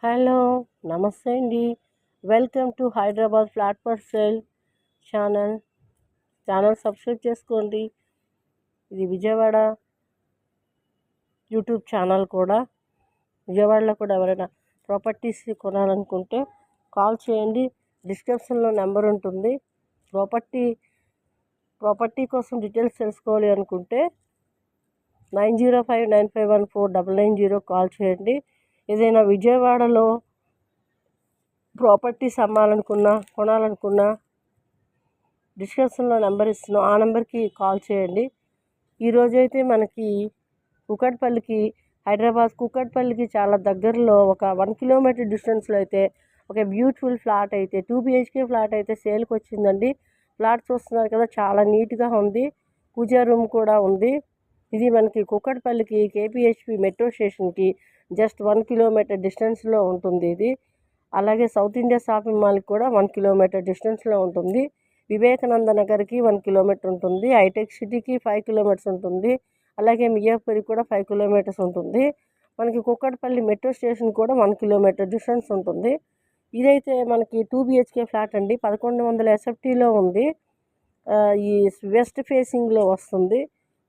Hello, నమస్తే అండి. Welcome to Hyderabad flat for sale channel. Subscribe చేసుకోండి. ఇది విజయవాడ యూట్యూబ్ ఛానల్ కూడా. విజయవాడలో కూడా ఎవరైనా ప్రాపర్టీస్ కొనాలనుకుంటే కాల్ చేయండి. డిస్క్రిప్షన్లో నెంబర్ ఉంటుంది. ప్రాపర్టీ కోసం డీటెయిల్స్ తెలుసుకోవాలి అనుకుంటే 9059514990 కాల్ చేయండి. ఏదైనా విజయవాడలో ప్రాపర్టీస్ అమ్మాలనుకున్నా కొనాలనుకున్నా డిస్క్రిప్షన్లో నెంబర్ ఇస్తున్నాం, ఆ నెంబర్కి కాల్ చేయండి. ఈరోజైతే మనకి హైదరాబాద్ కూకట్పల్లికి చాలా దగ్గరలో ఒక 1 కిలోమీటర్ డిస్టెన్స్లో అయితే ఒక బ్యూటిఫుల్ ఫ్లాట్ అయితే 2 BHK ఫ్లాట్ అయితే సేల్కి వచ్చిందండి. ఫ్లాట్ చూస్తున్నారు కదా, చాలా నీట్గా ఉంది. పూజా రూమ్ కూడా ఉంది. ఇది మనకి కూకట్పల్లికి KPHP మెట్రో స్టేషన్కి జస్ట్ 1 కిలోమీటర్ డిస్టెన్స్లో ఉంటుంది ఇది. అలాగే సౌత్ ఇండియా షాపింగ్ మాల్కి కూడా 1 కిలోమీటర్ డిస్టెన్స్లో ఉంటుంది. వివేకానంద నగర్కి 1 కిలోమీటర్ ఉంటుంది. హైటెక్ సిటీకి 5 కిలోమీటర్స్ ఉంటుంది. అలాగే మియాపూర్కి కూడా 5 కిలోమీటర్స్ ఉంటుంది. మనకి కూకట్పల్లి మెట్రో స్టేషన్ కూడా 1 కిలోమీటర్ డిస్టెన్స్ ఉంటుంది. ఇదైతే మనకి 2 BHK ఫ్లాట్ అండి. 1100 SFTలో ఉంది. ఈ వెస్ట్ ఫేసింగ్లో వస్తుంది.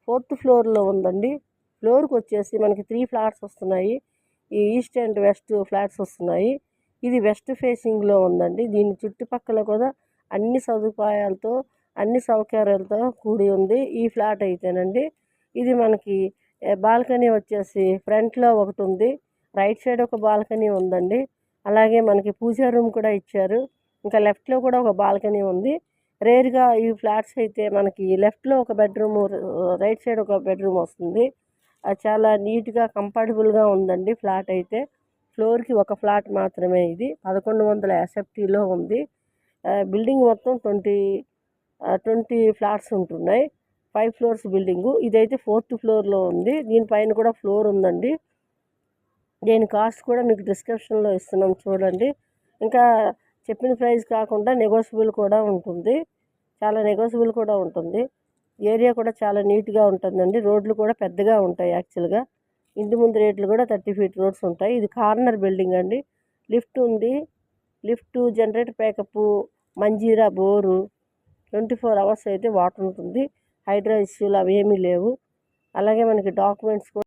4th ఫ్లోర్లో ఉందండి. ఫ్లోర్కి వచ్చేసి మనకి 3 ఫ్లాట్స్ వస్తున్నాయి. ఈ ఈస్ట్ అండ్ వెస్ట్ ఫ్లాట్స్ వస్తున్నాయి. ఇది వెస్ట్ ఫేసింగ్లో ఉందండి. దీని చుట్టుపక్కల కూడా అన్ని సదుపాయాలతో అన్ని సౌకర్యాలతో కూడి ఉంది ఈ ఫ్లాట్ అయితేనండి. ఇది మనకి బాల్కనీ వచ్చేసి ఫ్రంట్లో ఒకటి ఉంది, రైట్ సైడ్ ఒక బాల్కనీ ఉందండి. అలాగే మనకి పూజా రూమ్ కూడా ఇచ్చారు. ఇంకా లెఫ్ట్లో కూడా ఒక బాల్కనీ ఉంది. రేర్గా ఈ ఫ్లాట్స్ అయితే మనకి లెఫ్ట్లో ఒక బెడ్రూమ్, రైట్ సైడ్ ఒక బెడ్రూమ్ వస్తుంది. అది చాలా నీట్గా కంఫర్టబుల్గా ఉందండి ఫ్లాట్ అయితే. ఫ్లోర్కి ఒక ఫ్లాట్ మాత్రమే. ఇది 1100 SFTలో ఉంది. బిల్డింగ్ మొత్తం 20 ఫ్లాట్స్ ఉంటున్నాయి. 5 ఫ్లోర్స్ బిల్డింగు. ఇదైతే 4th ఫ్లోర్లో ఉంది. దీనిపైన కూడా ఫ్లోర్ ఉందండి. దీని కాస్ట్ కూడా మీకు డిస్క్రిప్షన్లో ఇస్తున్నాం, చూడండి. ఇంకా చెప్పిన ప్రైస్ కాకుండా నెగోషియబుల్ కూడా ఉంటుంది. చాలా నెగోషియబుల్ కూడా ఉంటుంది. ఏరియా కూడా చాలా నీట్గా ఉంటుందండి. రోడ్లు కూడా పెద్దగా ఉంటాయి. యాక్చువల్గా ఇంటి ముందు రేట్లు కూడా 30 ఫీట్ రోడ్స్ ఉంటాయి. ఇది కార్నర్ బిల్డింగ్ అండి. లిఫ్ట్ ఉంది. Lift, generator backup, Manjeera bore, 24 hours అయితే వాటర్ ఉంటుంది. హైడ్రా ఇష్యూలు అవేమీ లేవు. అలాగే మనకి డాక్యుమెంట్స్ కూడా